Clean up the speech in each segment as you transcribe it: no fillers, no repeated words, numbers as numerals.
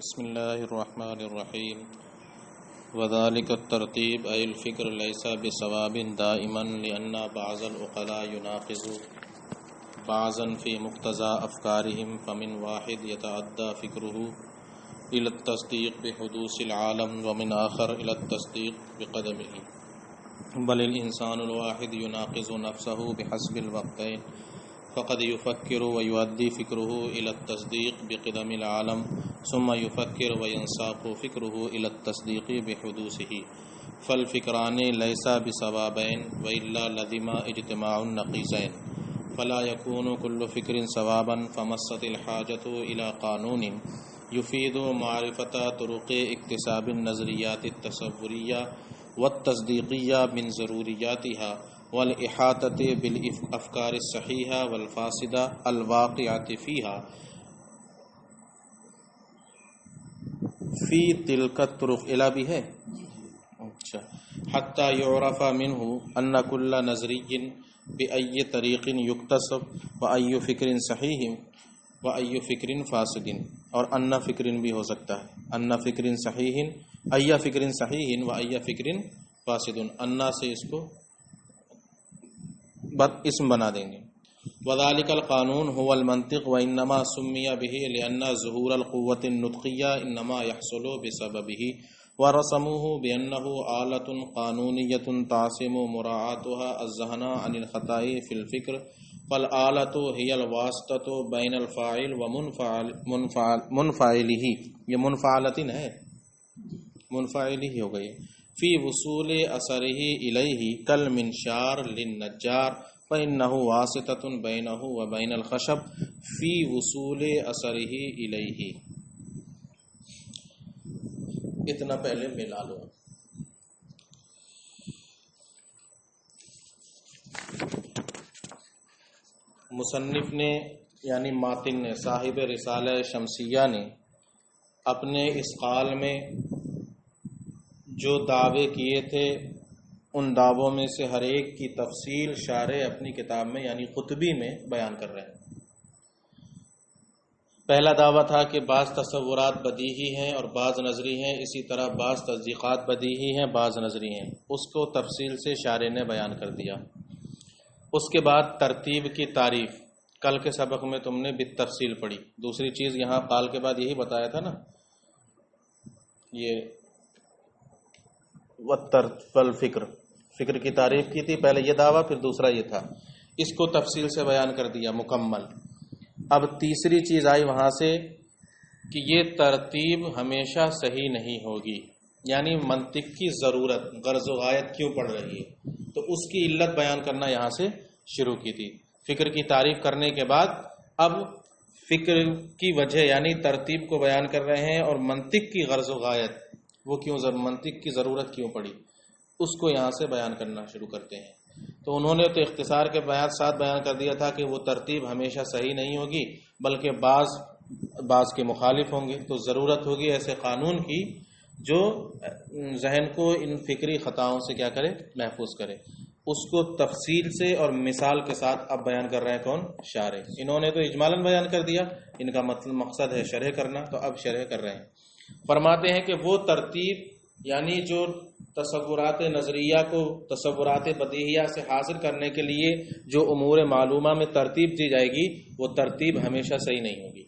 بسم اللہ الرحمن الرحیم وذلك الترتیب ای الفکر لیس بصواب دائما لأن بعض العقلاء يناقض بعضا في مقتضى أفكارهم فمن واحد يتعدى فكره إلى التصديق بحدوث العالم ومن آخر إلى التصديق بقدمه بل الإنسان الواحد يناقض نفسه بحسب الوقتين فقد يفكر ويؤدي فكره إلى التصديق بقدم العالم ثم يفكر وينساق فكره إلى التصديق بحدوثه فالفكران ليس بصوابين وإلا لزم اجتماع النقيضين فلا يكون كل فكر صوابا فمست الحاجة إلى قانون يفيد معرفة طرق اكتساب النظريات التصورية والتصديقية من ضرورياتها والإحاطة بالأفكار الصحيحة والفاسدة الواقعة فيها في تلك الطرق إلى به حتى يعرف منه أن كل نظري بأي طريق يكتسب وأي فكر صحيح وأي فكر فاسد اور ان فکر بھی ہو سکتا ہے ان فکر صحیح ای فکر صحیح و ای فکر فاسد ان سے اس کو اسم بنا دیں گے وذلك القانون هو المنطق وانما سمي به لان ظهور القوة النطقية انما يحصل بسببه ورسموه بانه آلة قانونية تعصم مراعاتها الذهن عن الخطأ في الفكر فالآلة هي الواسطة بين الفاعل ومنفعله یہ منفعلتن ہے منفعلی ہی ہو گئی فی وصول اثره الیہ کالمنشار للنجار فإنه واسطة بینه وبین الخشب فی وصول اثره الیہ. اتنا پہلے ملا لو. مصنف نے یعنی ماتن نے صاحب رسالہ شمسیہ نے اپنے اس قال میں جو دعوے کیے تھے ان دعووں میں سے ہر ایک کی تفصیل شارح اپنی کتاب میں یعنی قطبی میں بیان کر رہے ہیں. پہلا دعویٰ تھا کہ بعض تصورات بدیہی ہیں اور بعض نظری ہیں، اسی طرح بعض تصدیقات بدیہی ہیں بعض نظری ہیں. اس کو تفصیل سے شارح نے بیان کر دیا. اس کے بعد ترتیب کی تعریف کل کے سبق میں تم نے بالتفصیل پڑھی. دوسری چیز یہاں قال کے بعد یہی بتایا تھا نا، یہ والفکر فکر کی تعریف کی تھی. پہلے یہ دعویٰ پھر دوسرا یہ تھا، اس کو تفصیل سے بیان کر دیا مکمل. اب تیسری چیز آئی وہاں سے کہ یہ ترتیب ہمیشہ صحیح نہیں ہوگی، یعنی منطق کی ضرورت غرض و غایت کیوں پڑ رہی ہے، تو اس کی علت بیان کرنا یہاں سے شروع کی تھی. فکر کی تعریف کرنے کے بعد اب فکر کی وجہ یعنی ترتیب کو بیان کر رہے ہیں اور منطق کی غرض و غایت وہ کیوں منطق کی ضرورت کیوں پڑی اس کو یہاں سے بیان کرنا شروع کرتے ہیں. تو انہوں نے تو اختصار کے ساتھ بیان کر دیا تھا کہ وہ ترتیب ہمیشہ صحیح نہیں ہوگی بلکہ بعض کے مخالف ہوں گے، تو ضرورت ہوگی ایسے قانون کی جو ذہن کو ان فکری خطاؤں سے کیا کرے، محفوظ کرے. اس کو تفصیل سے اور مثال کے ساتھ اب بیان کر رہے ہیں کون؟ شارح. انہوں نے تو اجمالاً بیان کر دیا، ان کا مقصد ہے شرح کرنا، تو اب شرح کر رہے ہیں. فرماتے ہیں کہ وہ ترتیب یعنی جو تصورات نظریہ کو تصورات بدیہیہ سے حاصل کرنے کے لیے جو امور معلومہ میں ترتیب دی جائے گی وہ ترتیب ہمیشہ صحیح نہیں ہوگی،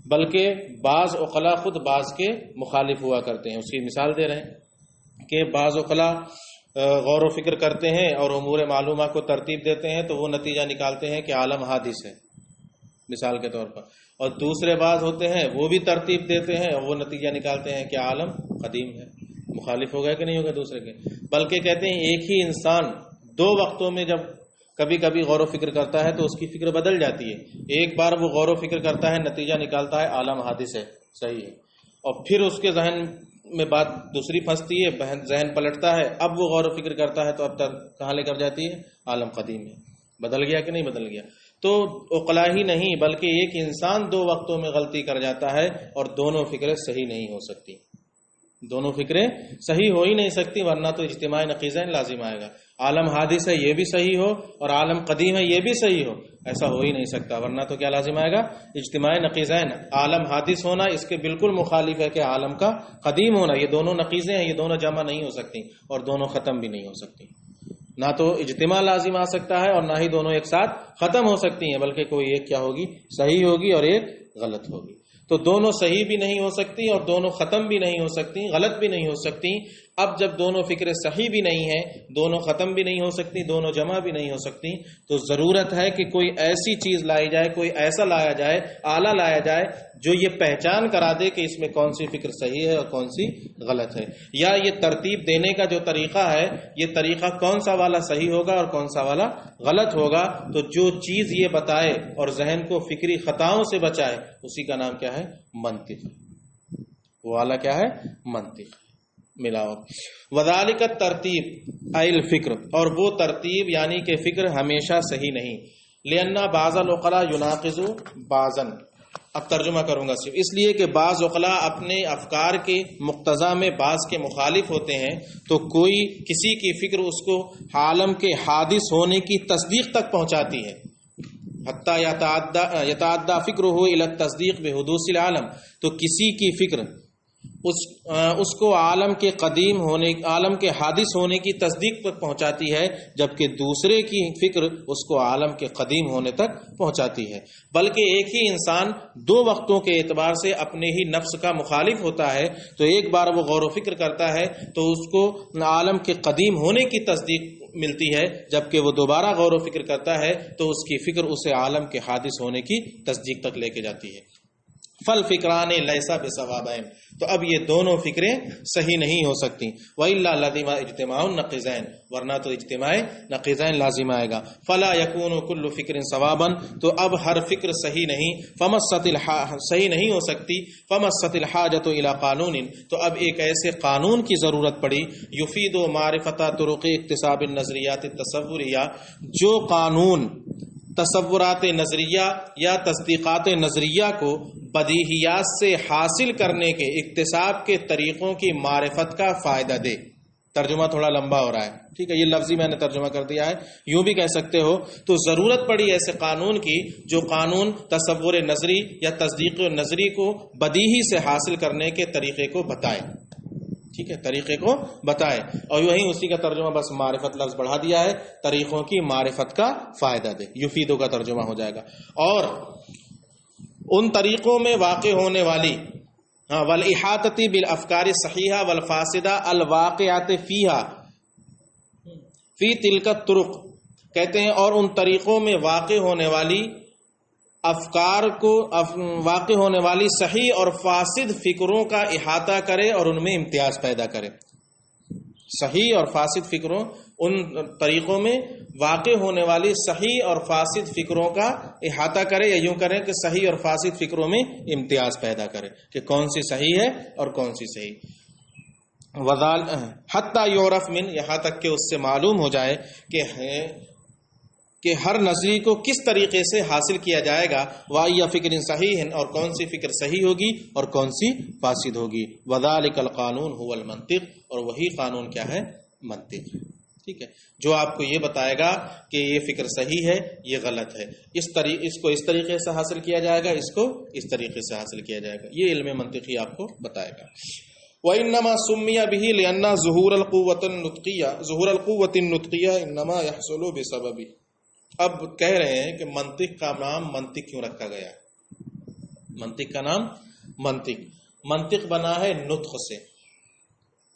بلکہ بعض عقلاء خود بعض کے مخالف ہوا کرتے ہیں. اس کی مثال دے رہے ہیں کہ بعض عقلاء غور و فکر کرتے ہیں اور امور معلومہ کو ترتیب دیتے ہیں تو وہ نتیجہ نکالتے ہیں کہ عالم حادث ہے مثال کے طور پر، اور دوسرے بعض ہوتے ہیں وہ بھی ترتیب دیتے ہیں اور وہ نتیجہ نکالتے ہیں کہ عالم قدیم ہے. مخالف ہو گئے کہ نہیں ہوگا دوسرے کے؟ بلکہ کہتے ہیں ایک ہی انسان دو وقتوں میں جب کبھی کبھی غور و فکر کرتا ہے تو اس کی فکر بدل جاتی ہے. ایک بار وہ غور و فکر کرتا ہے نتیجہ نکالتا ہے عالم حادث ہے، صحیح ہے، اور پھر اس کے ذہن میں بات دوسری پھنستی ہے، ذہن پلٹتا ہے، اب وہ غور و فکر کرتا ہے تو اب تک کہاں لے کر جاتی ہے؟ عالم قدیم ہے. بدل گیا کہ نہیں بدل گیا؟ تو عقلاء ہی نہیں بلکہ ایک انسان دو وقتوں میں غلطی کر جاتا ہے اور دونوں فکریں صحیح نہیں ہو سکتی. دونوں فکریں صحیح ہو ہی نہیں سکتی، ورنہ تو اجتماع نقیضین لازم آئے گا. عالم حادث ہے یہ بھی صحیح ہو اور عالم قدیم ہے یہ بھی صحیح ہو، ایسا ہو ہی نہیں سکتا، ورنہ تو کیا لازم آئے گا؟ اجتماع نقیضین. عالم حادث ہونا اس کے بالکل مخالف ہے کہ عالم کا قدیم ہونا. یہ دونوں نقیضیں ہیں، یہ دونوں جمع نہیں ہو سکتی اور دونوں ختم بھی نہیں ہو سکتی. نہ تو اجتماع لازم آ سکتا ہے اور نہ ہی دونوں ایک ساتھ ختم ہو سکتی ہیں، بلکہ کوئی ایک کیا ہوگی؟ صحیح ہوگی اور ایک غلط ہوگی. تو دونوں صحیح بھی نہیں ہو سکتی اور دونوں ختم بھی نہیں ہو سکتی، غلط بھی نہیں ہو سکتی. اب جب دونوں فکریں صحیح بھی نہیں ہیں، دونوں ختم بھی نہیں ہو سکتی، دونوں جمع بھی نہیں ہو سکتی، تو ضرورت ہے کہ کوئی ایسی چیز لائی جائے، کوئی ایسا لایا جائے، آلہ لایا جائے جو یہ پہچان کرا دے کہ اس میں کون سی فکر صحیح ہے اور کون سی غلط ہے. یا یہ ترتیب دینے کا جو طریقہ ہے، یہ طریقہ کون سا والا صحیح ہوگا اور کون سا والا غلط ہوگا. تو جو چیز یہ بتائے اور ذہن کو فکری خطاؤں سے بچائے، اسی کا نام کیا ہے؟ منطق. وہ والا کیا ہے؟ منطق. ملاؤ. وذالک ترتیب ایل فکر، اور وہ ترتیب یعنی کہ فکر ہمیشہ صحیح نہیں. لأن بعض العقلاء يناقض بعضا. اب ترجمہ کروں گا صرف اس لیے کہ بعض عقلاء اپنے افکار کے مقتضا میں بعض کے مخالف ہوتے ہیں، تو کوئی کسی کی فکر اس کو عالم کے حادث ہونے کی تصدیق تک پہنچاتی ہے. حتی یتعدی فکرہ الی التصدیق بحدوث العالم. تو کسی کی فکر اس کو عالم کے قدیم ہونے، عالم کے حادث ہونے کی تصدیق تک پہنچاتی ہے، جبکہ دوسرے کی فکر اس کو عالم کے قدیم ہونے تک پہنچاتی ہے. بلکہ ایک ہی انسان دو وقتوں کے اعتبار سے اپنے ہی نفس کا مخالف ہوتا ہے، تو ایک بار وہ غور و فکر کرتا ہے تو اس کو عالم کے قدیم ہونے کی تصدیق ملتی ہے، جبکہ وہ دوبارہ غور و فکر کرتا ہے تو اس کی فکر اسے عالم کے حادث ہونے کی تصدیق تک لے کے جاتی ہے. فالفکران لیسا بصوابین. تو اب یہ دونوں فکریں صحیح نہیں ہو سکتی. وإلا لازم اجتماع النقیضین، ورنہ تو اجتماع نقیضین لازم آئے گا. فلا یکون کل فکر صوابا. تو اب ہر فکر صحیح نہیں، صحیح نہیں ہو سکتی. فمست الحاجۃ الی قانون. تو اب ایک ایسے قانون کی ضرورت پڑی، یفید معرفت طرق اکتساب النظریات التصوریہ، جو قانون تصورات نظریہ یا تصدیقات نظریہ کو بدیہیات سے حاصل کرنے کے اکتساب کے طریقوں کی معرفت کا فائدہ دے. ترجمہ تھوڑا لمبا ہو رہا ہے، ٹھیک ہے، یہ لفظی میں نے ترجمہ کر دیا ہے، یوں بھی کہہ سکتے ہو. تو ضرورت پڑی ایسے قانون کی جو قانون تصور نظری یا تصدیق نظری کو بدیہی سے حاصل کرنے کے طریقے کو بتائے. ٹھیک ہے، طریقے کو بتائے. اور یوں ہی اسی کا ترجمہ بس معرفت لفظ بڑھا دیا ہے، طریقوں کی معرفت کا فائدہ دے. یفیدو کا ترجمہ ہو جائے گا. اور ان طریقوں میں واقع ہونے والی والاحاطۃ بالافکار الصحیحہ والفاسدہ الواقعات فیہا فی تلک الطرق. کہتے ہیں اور ان طریقوں میں واقع ہونے والی افکار کو، واقع ہونے والی صحیح اور فاسد فکروں کا احاطہ کرے اور ان میں امتیاز پیدا کرے. صحیح اور فاسد فکروں، ان طریقوں میں واقع ہونے والی صحیح اور فاسد فکروں کا احاطہ کرے، یا یوں کریں کہ صحیح اور فاسد فکروں میں امتیاز پیدا کرے کہ کون سی صحیح ہے اور کون سی صحیح. حتی یعرف من، یہاں تک کہ اس سے معلوم ہو جائے کہ ہر نظری کو کس طریقے سے حاصل کیا جائے گا. وَأَيَّ فِكْرٍ صَحِيحٍ، اور کون سی فکر صحیح ہوگی اور کون سی فاسد ہوگی. وَذَلِكَ الْقَانُونُ هُوَ الْمَنْطِقُ، اور وہی قانون کیا ہے؟ منطق. ٹھیک ہے، جو آپ کو یہ بتائے گا کہ یہ فکر صحیح ہے، یہ غلط ہے، اس کو اس طریقے سے حاصل کیا جائے گا، اس کو اس طریقے سے حاصل کیا جائے گا. یہ علم منطقی آپ کو بتائے گا. وَإِنَّمَا سُمِّيَ بِهِ لِأَنَّ ظُهُورَ الْقُوَّةِ النُّطْقِيَّةِ إِنَّمَا يَحْصُلُ بِسَبَبِهِ. اب کہہ رہے ہیں کہ منطق کا نام منطق کیوں رکھا گیا ہے؟ منطق کا نام منطق بنا ہے نطق سے.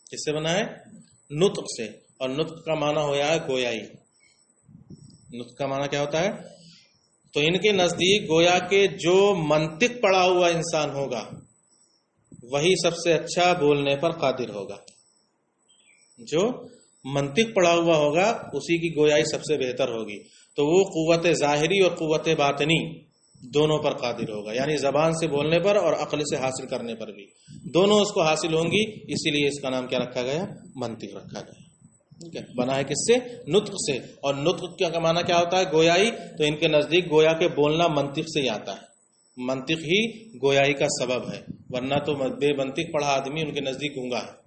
کس سے بنا ہے؟ نطق سے. اور نطق کا معنی ہوا ہے گویائی. نطق کا معنی کیا ہوتا ہے؟ تو ان کے نزدیک گویا کہ جو منطق پڑھا ہوا انسان ہوگا وہی سب سے اچھا بولنے پر قادر ہوگا. جو منطق پڑھا ہوا ہوگا اسی کی گویائی سب سے بہتر ہوگی. تو وہ قوت ظاہری اور قوت باطنی دونوں پر قادر ہوگا، یعنی زبان سے بولنے پر اور عقل سے حاصل کرنے پر بھی دونوں اس کو حاصل ہوں گی. اسی لیے اس کا نام کیا رکھا گیا؟ منطق رکھا گیا. ٹھیک ہے، بنا ہے کس سے؟ نطق سے. اور نطق کا معنی کیا ہوتا ہے؟ گویائی. تو ان کے نزدیک گویا کے بولنا منطق سے ہی آتا ہے، منطق ہی گویائی کا سبب ہے. ورنہ تو بے منطق پڑھا آدمی ان کے نزدیک گونگا ہے.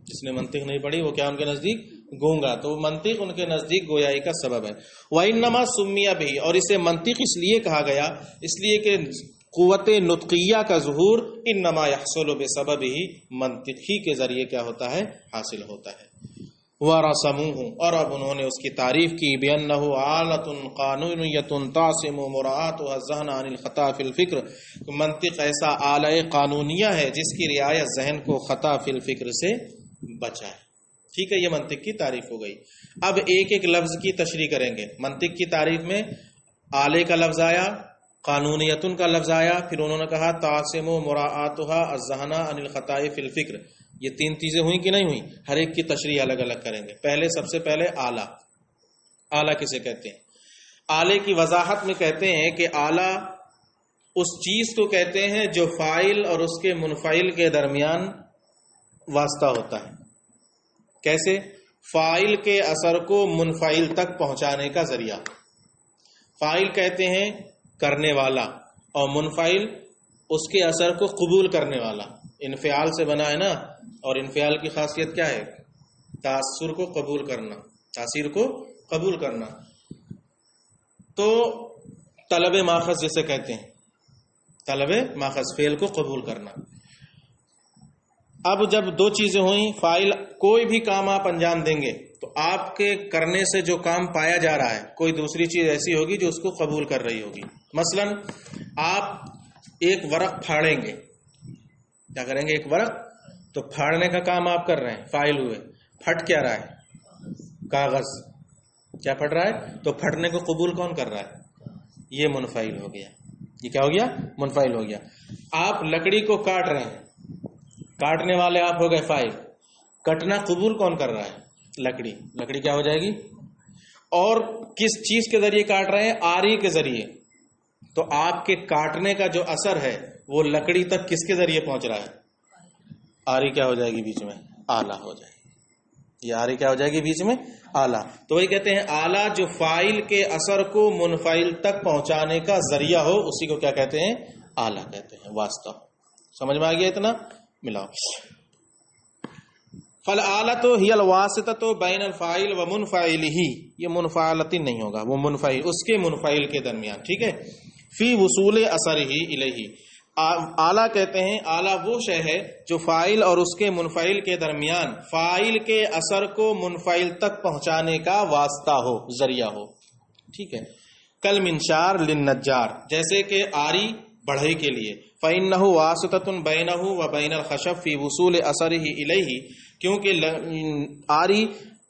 جس نے منطق نہیں پڑھی وہ کیا ان کے نزدیک گونگا. تو منطق ان کے نزدیک گویائی کا سبب ہے. وَإِنَّمَا سُمِّيَ بِهِ، اور اسے منطق اس لیے کہا گیا اس لیے کہ قوت نطقیہ کا ظہور انما یحصل بسببه منطق ہی کے ذریعے کیا ہوتا ہے، حاصل ہوتا ہے. وَرَسَمُوهُ، اور اب انہوں نے اس کی تعریف کی، بِأَنَّهُ آلَةٌ قانونیۃ تَعْصِمُ مُرَاعَاتُهَا الذَّهْنَ عَنِ الْخَطَأِ فِي الْفِكْرِ. منطق ایسا آلہ قانونیہ ہے جس کی رعایت ذہن کو خطا فی الفکر سے بچائے. ٹھیک ہے، یہ منطق کی تعریف ہو گئی. اب ایک ایک لفظ کی تشریح کریں گے. منطق کی تعریف میں آلے کا لفظ آیا، قانونیتن کا لفظ آیا، پھر انہوں نے کہا تعصم مراعاتها الذہن عن الخطاء فی الفکر. یہ تین چیزیں ہوئیں کہ نہیں ہوئیں؟ ہر ایک کی تشریح الگ الگ کریں گے. پہلے سب سے پہلے آلہ. آلہ کسے کہتے ہیں؟ آلے کی وضاحت میں کہتے ہیں کہ آلہ اس چیز کو کہتے ہیں جو فاعل اور اس کے منفعل کے درمیان واسطہ ہوتا ہے. کیسے؟ فاعل کے اثر کو منفعل تک پہنچانے کا ذریعہ. فاعل کہتے ہیں کرنے والا، اور منفعل اس کے اثر کو قبول کرنے والا. انفعال سے بنا ہے نا، اور انفعال کی خاصیت کیا ہے؟ تاثر کو قبول کرنا، تاثیر کو قبول کرنا. تو طلب ماخذ جسے کہتے ہیں، طلب ماخذ، فعل کو قبول کرنا. اب جب دو چیزیں ہوئیں، فاعل کوئی بھی کام آپ انجام دیں گے تو آپ کے کرنے سے جو کام پایا جا رہا ہے کوئی دوسری چیز ایسی ہوگی جو اس کو قبول کر رہی ہوگی. مثلا آپ ایک ورق پھاڑیں گے، کیا کریں گے؟ ایک ورق، تو پھاڑنے کا کام آپ کر رہے ہیں، فاعل ہوئے. پھٹ کیا رہا ہے؟ کاغذ. کیا پھٹ رہا ہے؟ تو پھٹنے کو قبول کون کر رہا ہے؟ یہ منفعل ہو گیا. یہ کیا ہو گیا؟ منفعل ہو گیا. آپ لکڑی کو کاٹ رہے ہیں، کاٹنے والے آپ ہو گئے فاعل. کٹنا قبول کون کر رہا ہے؟ لکڑی. لکڑی کیا ہو جائے گی؟ اور کس چیز کے ذریعے کاٹ رہے ہیں؟ آری کے ذریعے. تو آپ کے کاٹنے کا جو اثر ہے وہ لکڑی تک کس کے ذریعے پہنچ رہا ہے؟ آری کیا ہو جائے گی بیچ میں؟ آلہ ہو جائے گی. یہ آری کیا ہو جائے گی بیچ میں؟ آلہ. تو وہی کہتے ہیں آلہ جو فاعل کے اثر کو منفعل تک پہنچانے کا ذریعہ ہو، اسی کو کیا کہتے ہیں؟ آلہ کہتے ہیں، واسطہ. سمجھ میں آ گیا اتنا؟ ملاؤ. فالآلۃ ہی الواسطۃ بین الفاعل و منفعلہ. یہ منفعلۃ نہیں ہوگا، وہ منفعل، اس کے منفعل کے درمیان. ٹھیک ہے. فی وصول اثرہ الیہ. آلہ کہتے ہیں، آلہ وہ شے ہے جو فاعل اور اس کے منفعل کے درمیان فاعل کے اثر کو منفعل تک پہنچانے کا واسطہ ہو، ذریعہ ہو. ٹھیک ہے. کل منشار للنجار، جیسے کہ آری بڑھئی کے لیے. فإنہ واسطۃ بینہ و بین الخشب فی وصول اثرہ الیہ. کیونکہ آری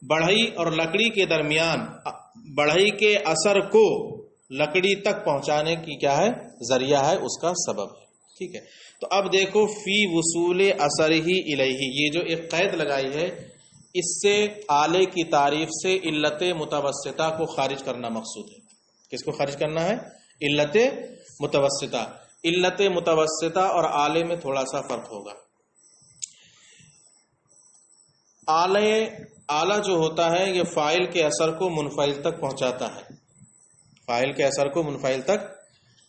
بڑھئی اور لکڑی کے درمیان بڑھئی کے اثر کو لکڑی تک پہنچانے کی کیا ہے؟ ذریعہ ہے، اس کا سبب ہے. ٹھیک ہے. تو اب دیکھو فی وصول اثرہ الیہ، یہ جو ایک قید لگائی ہے، اس سے آلے کی تعریف سے علت متوسطہ کو خارج کرنا مقصود ہے. کس کو خارج کرنا ہے؟ علت متوسطہ. علت متوسطہ اور آلے میں تھوڑا سا فرق ہوگا. آلہ جو ہوتا ہے یہ فاعل کے اثر کو منفعل تک پہنچاتا ہے، فاعل کے اثر کو منفعل تک.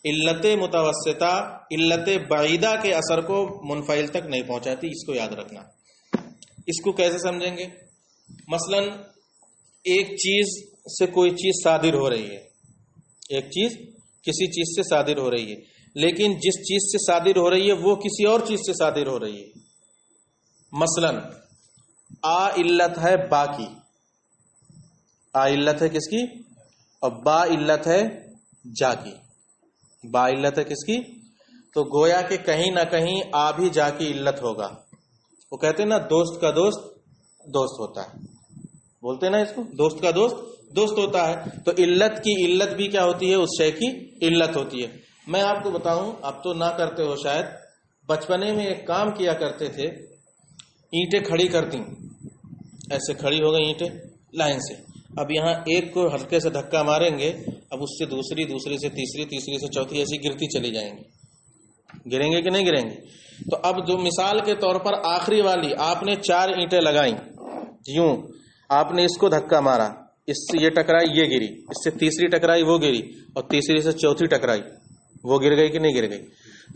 علت متوسطہ علت بعیدہ کے اثر کو منفعل تک نہیں پہنچاتی. اس کو یاد رکھنا. اس کو کیسے سمجھیں گے؟ مثلا ایک چیز سے کوئی چیز صادر ہو رہی ہے، ایک چیز کسی چیز سے صادر ہو رہی ہے، لیکن جس چیز سے صادر ہو رہی ہے وہ کسی اور چیز سے صادر ہو رہی ہے. مثلا آ علت ہے با کی، آ علت ہے کس کی؟ اور با علت ہے جا کی. با علت ہے کس کی؟ تو گویا کہ کہیں نہ کہیں آ بھی جا کی علت ہوگا. وہ کہتے ہیں نا دوست کا دوست دوست ہوتا ہے، بولتے ہیں نا اس کو، دوست کا دوست دوست ہوتا ہے. تو علت کی علت بھی کیا ہوتی ہے؟ اس شے کی علت ہوتی ہے. میں آپ کو بتاؤں، اب تو نہ کرتے ہو شاید، بچپنے میں ایک کام کیا کرتے تھے، اینٹیں کھڑی کرتی، ایسے کھڑی ہو گئی اینٹیں لائن سے. اب یہاں ایک کو ہلکے سے دھکا ماریں گے، اب اس سے دوسری، دوسری سے تیسری، تیسری سے چوتھی، ایسی گرتی چلی جائیں گی. گریں گے کہ نہیں گریں گے؟ تو اب جو مثال کے طور پر آخری والی آپ نے 4 اینٹیں لگائیں، یوں آپ نے اس کو دھکا مارا، اس سے یہ ٹکرائی، یہ گری، اس سے تیسری ٹکرائی، وہ گری، اور تیسری سے چوتھی ٹکرائی، وہ گر گئی کہ نہیں گر گئی؟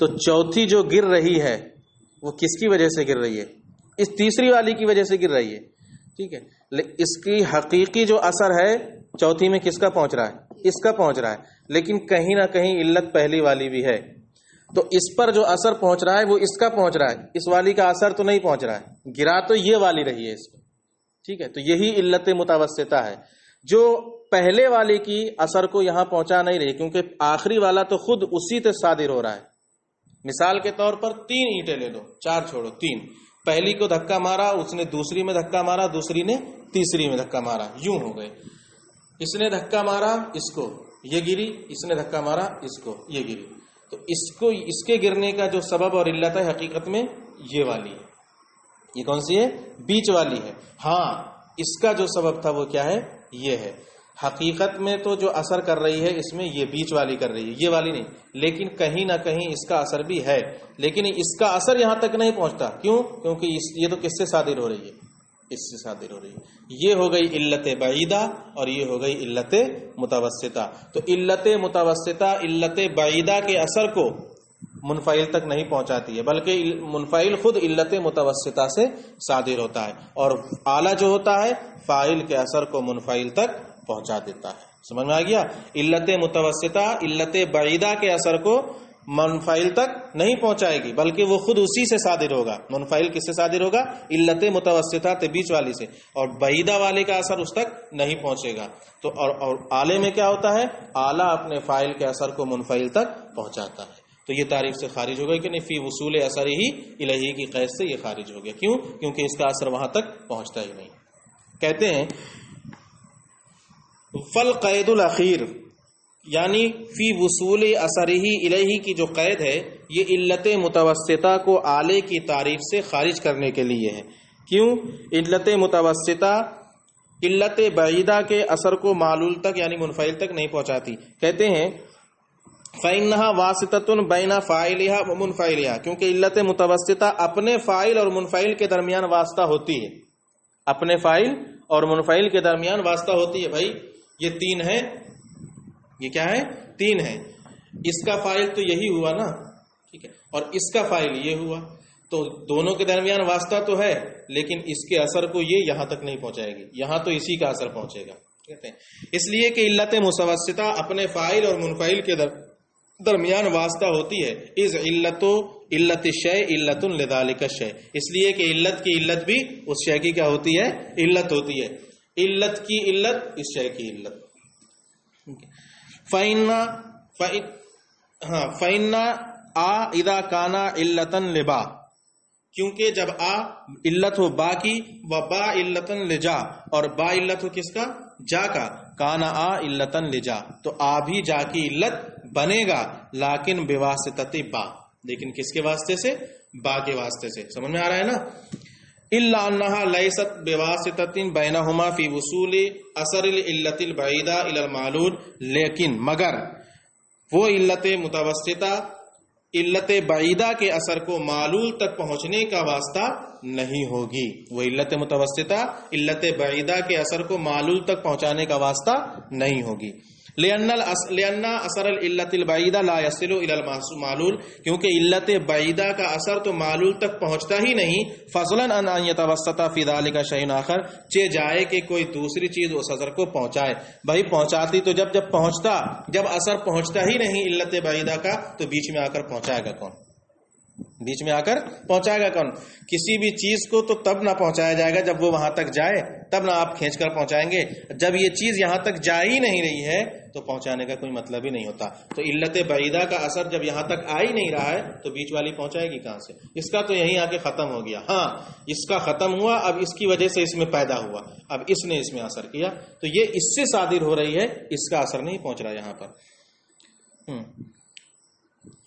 تو چوتھی جو گر رہی ہے وہ کس کی وجہ سے گر رہی ہے؟ اس تیسری والی کی وجہ سے گر رہی ہے، ٹھیک ہے. اس کی حقیقی جو اثر ہے چوتھی میں کس کا پہنچ رہا ہے؟ اس کا پہنچ رہا ہے، لیکن کہیں نہ کہیں علت پہلی والی بھی ہے. تو اس پر جو اثر پہنچ رہا ہے وہ اس کا پہنچ رہا ہے، اس والی کا اثر تو نہیں پہنچ رہا ہے. گرا تو یہ والی رہی ہے اس کو، ٹھیک ہے. تو یہی علت متوسطہ ہے جو پہلے والی کی اثر کو یہاں پہنچا نہیں رہی، کیونکہ آخری والا تو خود اسی سے صادر ہو رہا ہے. مثال کے طور پر 3 اینٹیں لے لو، 4 چھوڑو 3. پہلی کو دھکا مارا، اس نے دوسری میں دھکا مارا، دوسری نے تیسری میں دھکا مارا، یوں ہو گئے. اس نے دھکا مارا اس کو، یہ گری، اس نے دھکا مارا اس کو، یہ گری. تو اس کے گرنے کا جو سبب اور علت ہے حقیقت میں یہ والی ہے. یہ کون سی ہے؟ بیچ والی ہے. ہاں اس کا جو سبب تھا وہ کیا ہے؟ یہ ہے. حقیقت میں تو جو اثر کر رہی ہے اس میں یہ بیچ والی کر رہی ہے، یہ والی نہیں. لیکن کہیں نہ کہیں اس کا اثر بھی ہے، لیکن اس کا اثر یہاں تک نہیں پہنچتا. کیوں؟ کیونکہ یہ تو کس سے صادر ہو رہی ہے؟ اس سے صادر ہو رہی ہے. یہ ہو گئی علت بعیدہ اور یہ ہو گئی علت متوسطہ. تو علت متوسطہ علت بعیدہ کے اثر کو منفعل تک نہیں پہنچاتی ہے، بلکہ منفعل خود علت متوسطہ سے صادر ہوتا ہے، اور اعلیٰ جو ہوتا ہے فاعل کے اثر کو منفعل تک پہنچا دیتا ہے. سمجھ میں آ گیا؟ علت متوسطہ علت بعیدہ کے اثر کو منفعل تک نہیں پہنچائے گی، بلکہ وہ خود اسی سے صادر ہوگا. منفعل کس سے صادر ہوگا؟ علت متوسطہ تے بیچ والی سے، اور بعیدہ والے کا اثر اس تک نہیں پہنچے گا. تو اور اعلی میں کیا ہوتا ہے؟ اعلیٰ اپنے فاعل کے اثر کو منفعل تک پہنچاتا ہے. تو یہ تعریف سے خارج ہو گئی کہ نہیں، فی وصول اثر ہی الہی کی قید سے یہ خارج ہو گیا. کیوں؟ کیونکہ اس کا اثر وہاں تک پہنچتا ہی نہیں. کہتے ہیں فالقید الاخیر، یعنی فی وصول اثرہ الیہ کی جو قید ہے یہ علت متوسطہ کو اعلی کی تعریف سے خارج کرنے کے لیے ہے. کیوں؟ علت متوسطہ علت بعیدہ کے اثر کو معلول تک یعنی منفعل تک نہیں پہنچاتی. کہتے ہیں فإنها واسطۃ بین فاعلها و منفعلها، کیونکہ علت متوسطہ اپنے فاعل اور منفعل کے درمیان واسطہ ہوتی ہے. اپنے فاعل اور منفعل کے درمیان واسطہ ہوتی ہے. بھائی یہ 3 ہے، یہ کیا ہے؟ 3 ہے. اس کا فاعل تو یہی ہوا نا، ٹھیک ہے، اور اس کا فاعل یہ ہوا. تو دونوں کے درمیان واسطہ تو ہے، لیکن اس کے اثر کو یہ یہاں تک نہیں پہنچائے گی، یہاں تو اسی کا اثر پہنچے گا. کہتے ہیں اس لیے کہ علت متوسطہ اپنے فاعل اور منفعل کے درمیان واسطہ ہوتی ہے. از علت الشیء علت لذالک الشیء، اس لیے کہ علت کی علت بھی اس شے کی کیا ہوتی ہے؟ علت ہوتی ہے. علت کی علت اس شے کی علت. فَإِنَّ آ اذا کانا علتن لبا، کیونکہ جب آ علت ہو با کی، و با علتن لجا، اور با علت ہو کس کا؟ جا کا. کانا آ علتن لجا، تو آ بھی جا کی علت بنے گا، لیکن بواسطت با، لیکن کس کے واسطے سے؟ با کے واسطے سے. سمجھ میں آ رہا ہے نا؟ الا انها ليست بواسطه بينهما في وصول اثر العلت البعیدہ الى المعلول، لیکن مگر وہ علت متوسطہ علت بعیدہ کے اثر کو معلول تک پہنچنے کا واسطہ نہیں ہوگی. وہ علت متوسطہ علت بعیدہ کے اثر کو معلول تک پہنچانے کا واسطہ نہیں ہوگی. لأن اثر العلت البعیدہ لا يصل الى المعلول، کیونکہ علت بعیدہ کا اثر تو معلول تک پہنچتا ہی نہیں. فضلا عن ان يتوسط في ذلك شيء آخر، چہ جائے کہ کوئی دوسری چیز اس اثر کو پہنچائے. بھائی پہنچاتی تو جب پہنچتا، جب اثر پہنچتا ہی نہیں علت بعیدہ کا، تو بیچ میں آ کر پہنچائے گا کون؟ بیچ میں آ کر پہنچائے گا کون؟ کسی بھی چیز کو تو تب نہ پہنچایا جائے گا جب وہ وہاں تک جائے، تب نہ آپ کھینچ کر پہنچائیں گے. جب یہ چیز یہاں تک جا ہی نہیں رہی ہے تو پہنچانے کا کوئی مطلب ہی نہیں ہوتا. تو علت بعیدہ کا اثر جب یہاں تک آ ہی نہیں رہا ہے تو بیچ والی پہنچائے گی کہاں سے؟ اس کا تو یہیں آ کے ختم ہو گیا. ہاں اس کا ختم ہوا، اب اس کی وجہ سے اس میں پیدا ہوا، اب اس نے اس میں اثر کیا، تو یہ اس سے صادر ہو رہی ہے، اس کا اثر نہیں پہنچ رہا یہاں پر.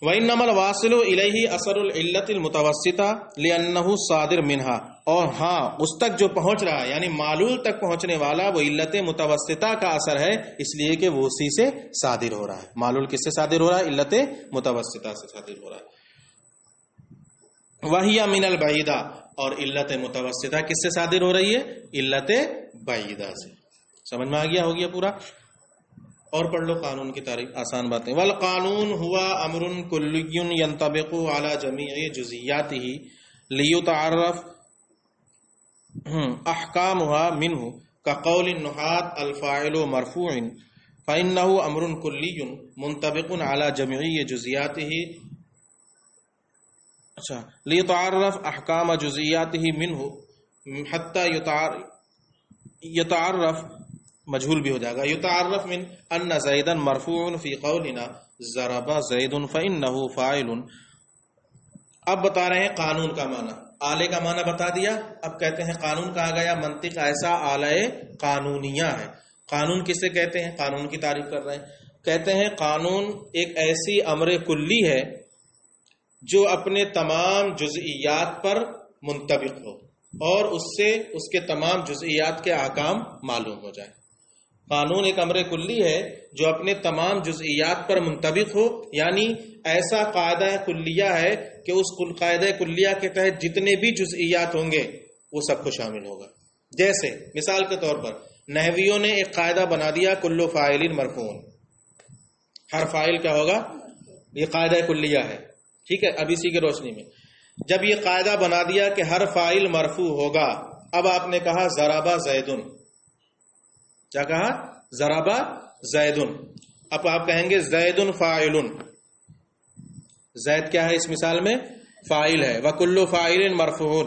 وَإِنَّمَا الْوَاصِلُ إِلَيْهِ أَثَرُ الْعِلَّةِ الْمُتَوَسِّطَةِ لِأَنَّهُ صَادِرٌ مِنْهَا، اور ہاں اس تک جو پہنچ رہا ہے یعنی معلول تک پہنچنے والا وہ علت متوسطہ کا اثر ہے، اس لیے کہ وہ اسی سے صادر ہو رہا ہے. معلول کس سے صادر ہو رہا ہے؟ علت متوسطہ سے صادر ہو رہا ہے. وَهِيَ مِنَ الْبَعِیدَہ، اور علت متوسطہ کس سے صادر ہو رہی ہے؟ علت بعیدہ سے. سمجھ میں آ گیا؟ ہو گیا پورا. اور پڑھ لو قانون کی تعریف، آسان باتیں. والقانون ہوا امر کلی ينطبق على جميع جزئیاته لیتعرف احکامها منه كقول النحاة الفاعل مرفوع فإنه امر کلی منطبق على جميع جزئیاته. اچھا، لیتعرف احکام جزئیاته منه حتى يتعرف مجھول بھی ہو جائے گا. یتعرف من ان زیدا مرفوع فی قولنا ضرب زید فانه فاعل. اب بتا رہے ہیں قانون کا معنی، آلے کا معنی بتا دیا. اب کہتے ہیں قانون کہا گیا منطق ایسا آلہ قانونیہ ہے. قانون کسے کہتے ہیں؟ قانون کی تعریف کر رہے ہیں. کہتے ہیں قانون ایک ایسی امر کلی ہے جو اپنے تمام جزئیات پر منطبق ہو اور اس سے اس کے تمام جزئیات کے احکام معلوم ہو جائے. قانون ایک امر کلی ہے جو اپنے تمام جزئیات پر منطبق ہو، یعنی ایسا قاعدہ کلیہ ہے کہ اس قاعدہ کلیہ کے تحت جتنے بھی جزئیات ہوں گے وہ سب کو شامل ہوگا. جیسے مثال کے طور پر نحویوں نے ایک قاعدہ بنا دیا کل فاعل مرفوع، ہر فاعل کیا ہوگا؟ یہ قاعدہ کلیہ ہے. ٹھیک ہے، اب اسی کی روشنی میں جب یہ قاعدہ بنا دیا کہ ہر فاعل مرفوع ہوگا، اب آپ نے کہا ضرب زیدن، کیا کہا؟ ضرب زیدن. اب آپ کہیں گے زید فاعل. زید کیا ہے اس مثال میں؟ فاعل ہے. وکل فاعل مرفوع،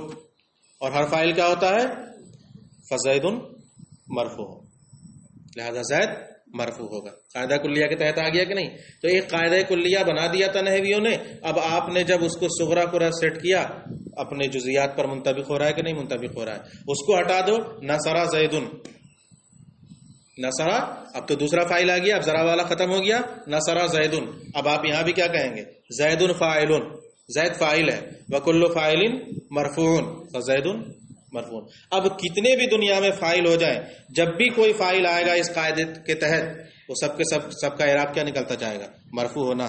اور ہر فاعل کیا ہوتا ہے؟ فزید مرفوع، لہذا زید مرفوع ہوگا. قاعدہ کلیہ کے تحت آ گیا کہ نہیں؟ تو ایک قاعدہ کلیہ بنا دیا تھا نحویوں نے. اب آپ نے جب اس کو صغرا قرا سیٹ کیا، اپنے جزئیات پر منطبق ہو رہا ہے کہ نہیں منطبق ہو رہا ہے؟ اس کو ہٹا دو، نصر زیدن، نصرہ، اب تو دوسرا فاعل آ گیا، اب ذرا والا ختم ہو گیا، نصرہ زیدن. اب آپ یہاں بھی کیا کہیں گے؟ زید فاعل، زید فاعل ہے. وکل فاعل مرفوع فزید مرفوع. اب کتنے بھی دنیا میں فاعل ہو جائیں، جب بھی کوئی فاعل آئے گا اس قاعدے کے تحت، وہ سب کے سب کا اعراب کیا نکلتا جائے گا؟ مرفوع ہونا.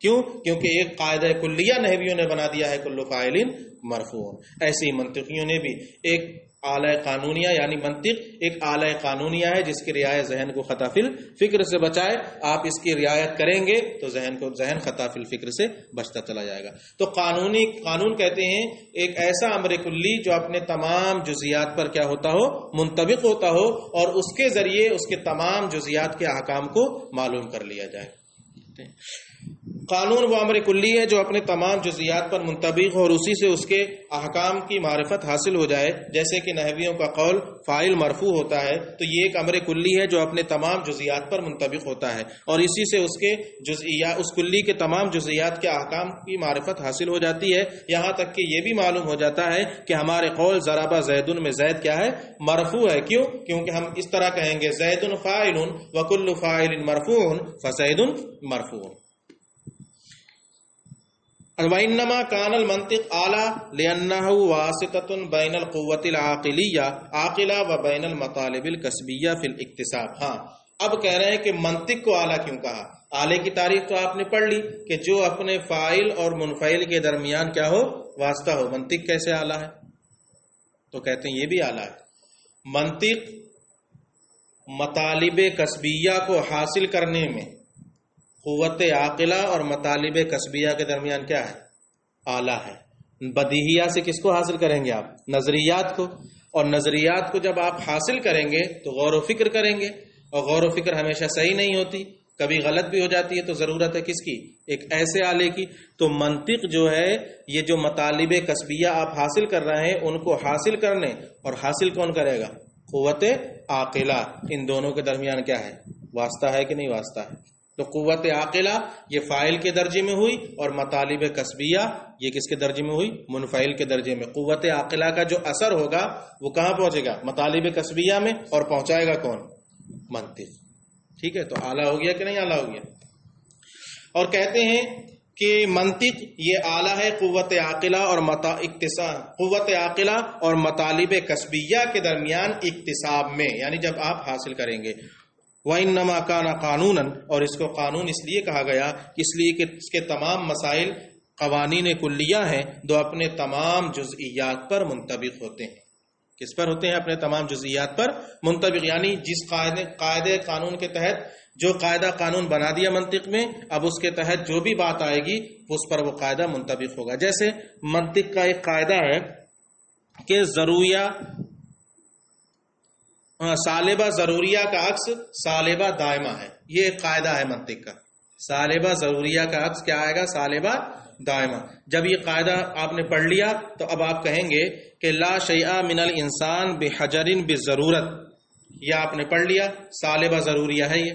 کیوں؟ کیونکہ ایک قاعدہ کلیہ نحویوں نے بنا دیا ہے کل فاعل مرفوع. ایسے ہی منطقیوں نے بھی ایک آلہ قانونیہ، یعنی منطق ایک آلہ قانونیہ ہے جس کی رعایت ذہن کو خطا فی الفکر سے بچائے. آپ اس کی رعایت کریں گے تو ذہن خطا فی الفکر سے بچتا چلا جائے گا. تو قانون کہتے ہیں ایک ایسا امر کلی جو اپنے تمام جزئیات پر کیا ہوتا ہو؟ منطبق ہوتا ہو، اور اس کے ذریعے اس کے تمام جزئیات کے احکام کو معلوم کر لیا جائے. قانون وہ امر کلی ہے جو اپنے تمام جزئیات پر منطبق ہو اور اسی سے اس کے احکام کی معرفت حاصل ہو جائے. جیسے کہ نحویوں کا قول فاعل مرفوع ہوتا ہے، تو یہ ایک امر کلی ہے جو اپنے تمام جزئیات پر منطبق ہوتا ہے اور اسی سے اس کے جزئیات، اس کلی کے تمام جزئیات کے احکام کی معرفت حاصل ہو جاتی ہے. یہاں تک کہ یہ بھی معلوم ہو جاتا ہے کہ ہمارے قول ضرب زیدن میں زید کیا ہے؟ مرفوع ہے. کیوں؟ کیونکہ ہم اس طرح کہیں گے زید فاعل وکل فاعل مرفوع فزید مرفوع. وَإِنَّمَا كَانَ الْمَنطِقُ أَعْلَى لِأَنَّهُ وَاسِطَةٌ بَيْنَ الْقُوَّةِ الْعَاقِلِيَّةِ عَاقِلَةِ وَبَيْنَ الْمَطَالِبِ الْكَسْبِيَّةِ فِي الْاِكْتِسَابِ. ہاں، اب کہہ رہے ہیں کہ منطق کو اعلیٰ کیوں کہا؟ آلے کی تعریف تو آپ نے پڑھ لی کہ جو اپنے فاعل اور منفعل کے درمیان کیا ہو؟ واسطہ ہو. منطق کیسے اعلیٰ ہے؟ تو کہتے ہیں یہ بھی اعلیٰ ہے. منطق مطالب کسبیہ کو حاصل کرنے میں قوت عاقلہ اور مطالب کسبیہ کے درمیان کیا ہے؟ اعلیٰ ہے. بدیہیہ سے کس کو حاصل کریں گے آپ؟ نظریات کو. اور نظریات کو جب آپ حاصل کریں گے تو غور و فکر کریں گے، اور غور و فکر ہمیشہ صحیح نہیں ہوتی، کبھی غلط بھی ہو جاتی ہے. تو ضرورت ہے کس کی؟ ایک ایسے آلے کی. تو منطق جو ہے، یہ جو مطالب کسبیہ آپ حاصل کر رہے ہیں ان کو حاصل کرنے، اور حاصل کون کرے گا؟ قوت عاقلہ. ان دونوں کے درمیان کیا ہے؟ واسطہ ہے کہ نہیں واسطہ ہے؟ تو قوت عاقلہ یہ فاعل کے درجے میں ہوئی، اور مطالب کسبیہ یہ کس کے درجے میں ہوئی؟ منفعل کے درجے میں. قوت عاقلہ کا جو اثر ہوگا وہ کہاں پہنچے گا؟ مطالب کسبیہ میں. اور پہنچائے گا کون؟ منطق. ٹھیک ہے، تو اعلیٰ ہو گیا کہ نہیں اعلیٰ ہو گیا؟ اور کہتے ہیں کہ منطق یہ اعلیٰ ہے قوت عاقلہ اور قوت عاقلہ اور مطالب کسبیہ کے درمیان اکتساب میں، یعنی جب آپ حاصل کریں گے. وَإِنَّمَا كَانَ قَانُونًا، اور اس کو قانون اس لیے کہا گیا اس لیے کہ اس کے تمام مسائل قوانین کلیہ ہیں جو اپنے تمام جزئیات پر منطبق ہوتے ہیں. کس پر ہوتے ہیں؟ اپنے تمام جزئیات پر منطبق. یعنی جس قاعدے قانون کے تحت جو قاعدہ قانون بنا دیا منطق میں، اب اس کے تحت جو بھی بات آئے گی اس پر وہ قاعدہ منطبق ہوگا. جیسے منطق کا ایک قاعدہ ہے کہ ضروریہ سالبہ ضروریہ کا عکس سالبہ دائمہ ہے. یہ ایک قاعدہ ہے منطق کا. سالبہ ضروریہ کا عکس کیا آئے گا؟ سالبہ دائمہ. جب یہ قاعدہ آپ نے پڑھ لیا تو اب آپ کہیں گے کہ لا شیء من الانسان بحجر بالضرورت. یہ آپ نے پڑھ لیا، سالبہ ضروریہ ہے. یہ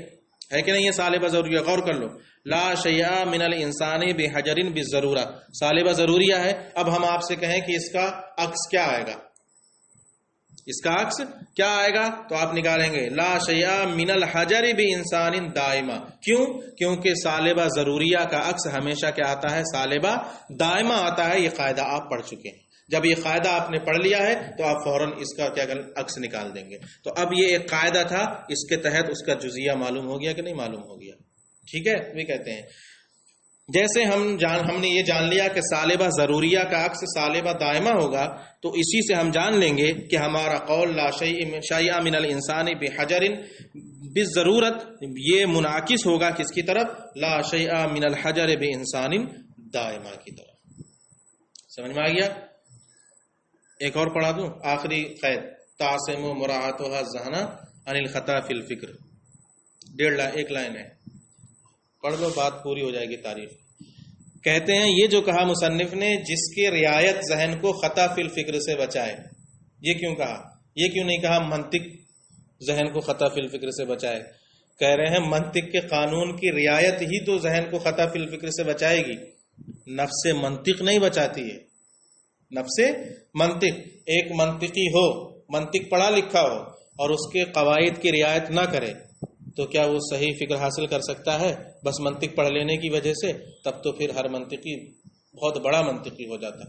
ہے کہ نہیں؟ یہ سالبہ ضروریہ. غور کر لو، لا شیء من الانسان بحجر بالضرورہ سالبہ ضروریہ ہے. اب ہم آپ سے کہیں کہ اس کا عکس کیا آئے گا؟ اس کا عکس کیا آئے گا؟ تو آپ نکالیں گے لا شیء من الحجر بانسان دائمہ. کیوں؟ کیونکہ سالبہ ضروریہ کا عکس ہمیشہ کیا آتا ہے؟ سالبہ دائمہ آتا ہے. یہ قاعدہ آپ پڑھ چکے ہیں. جب یہ قاعدہ آپ نے پڑھ لیا ہے تو آپ فوراً اس کا کیا عکس نکال دیں گے. تو اب یہ ایک قاعدہ تھا، اس کے تحت اس کا جزیہ معلوم ہو گیا کہ نہیں معلوم ہو گیا؟ ٹھیک ہے. وہ کہتے ہیں جیسے ہم نے یہ جان لیا کہ سالبہ ضروریہ کا عکس سالبہ دائمہ ہوگا، تو اسی سے ہم جان لیں گے کہ ہمارا قول لا شیء من الانسان بحجر بالضرورت یہ منعکس ہوگا کس کی طرف؟ لا شیء من الحجر بانسان دائمہ کی طرف. سمجھ میں آ گیا؟ ایک اور پڑھا دوں، آخری قید تعصم مراعاتها الذہن عن الخطا فی الفکر. 1.5 لائن ہے، پڑھ لو، بات پوری ہو جائے گی تعریف. کہتے ہیں یہ جو کہا مصنف نے جس کے رعایت ذہن کو خطا فی الفکر سے بچائے. یہ کیوں کہا؟ یہ کیوں نہیں کہا منطق ذہن کو خطا فی الفکر سے بچائے؟ کہہ رہے ہیں منطق کے قانون کی رعایت ہی تو ذہن کو خطا فی الفکر سے بچائے گی. نفس منطق نہیں بچاتی ہے. نفس منطق، ایک منطقی ہو، منطق پڑھا لکھا ہو اور اس کے قواعد کی رعایت نہ کرے تو کیا وہ صحیح فکر حاصل کر سکتا ہے بس منطق پڑھ لینے کی وجہ سے؟ تب تو پھر ہر منطقی بہت بڑا منطقی ہو جاتا.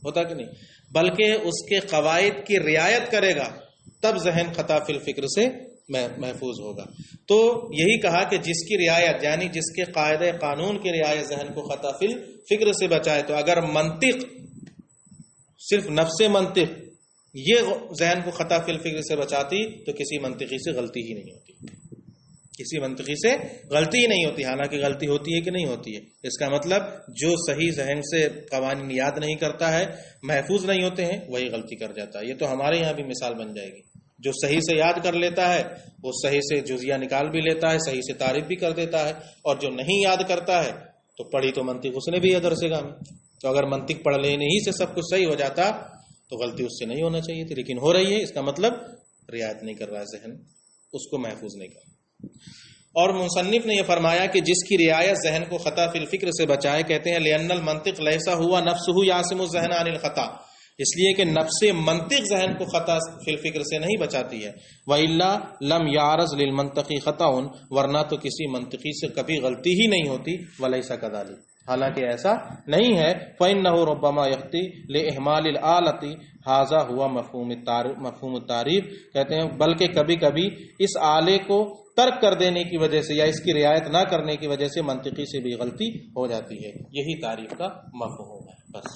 ہوتا کہ نہیں؟ بلکہ اس کے قواعد کی رعایت کرے گا تب ذہن خطا فی الفکر سے محفوظ ہوگا. تو یہی کہا کہ جس کی رعایت یعنی جس کے قاعدہ قانون کی رعایت ذہن کو خطا فی الفکر سے بچائے. تو اگر منطق صرف نفس منطق یہ ذہن کو خطا فی الفکر سے بچاتی تو کسی منطقی سے غلطی ہی نہیں ہوتی. کسی منطقی سے غلطی ہی نہیں ہوتی. حالانکہ غلطی ہوتی ہے کہ نہیں ہوتی ہے؟ اس کا مطلب جو صحیح ذہن سے قوانین یاد نہیں کرتا ہے، محفوظ نہیں ہوتے ہیں، وہی غلطی کر جاتا ہے. یہ تو ہمارے یہاں بھی مثال بن جائے گی. جو صحیح سے یاد کر لیتا ہے وہ صحیح سے جزیہ نکال بھی لیتا ہے، صحیح سے تعریف بھی کر دیتا ہے. اور جو نہیں یاد کرتا ہے تو پڑھی تو منطق اس نے بھی ہے درس گاہ میں. تو اگر منطق پڑھ لینے ہی سے سب کچھ صحیح ہو جاتا تو غلطی اس سے نہیں ہونا چاہیے تھی، لیکن ہو رہی ہے. اس کا مطلب رعایت نہیں کر رہا ہے ذہن، اس کو محفوظ نہیں کر. اور مصنف نے یہ فرمایا کہ جس کی رعایت ذہن کو خطا فی الفکر سے بچائے، کہتے ہیں لأن المنطق لیس ہوا نفسہ یعصم الذہن عن الخطا، اس لیے کہ نفس منطق ذہن کو خطا فی الفکر سے نہیں بچاتی ہے. وَإِلَّا لَمْ يَعْرَضْ لِلْمَنْطَقِ خَطَأٌ، ورنہ تو کسی منطقی سے کبھی غلطی ہی نہیں ہوتی. وَلَيْسَ كَذَلِكَ، حالانکہ ایسا نہیں ہے. فَإِنَّهُ رُبَّمَا يَخْطِئُ لِإِهْمَالِ الْآلَةِ هَذَا هُوَ مفہوم التعریف. کہتے ہیں بلکہ کبھی کبھی اس آلے کو ترک کر دینے کی وجہ سے یا اس کی رعایت نہ کرنے کی وجہ سے منطقی سے بھی غلطی ہو جاتی ہے. یہی تعریف کا مفہوم ہے. بس.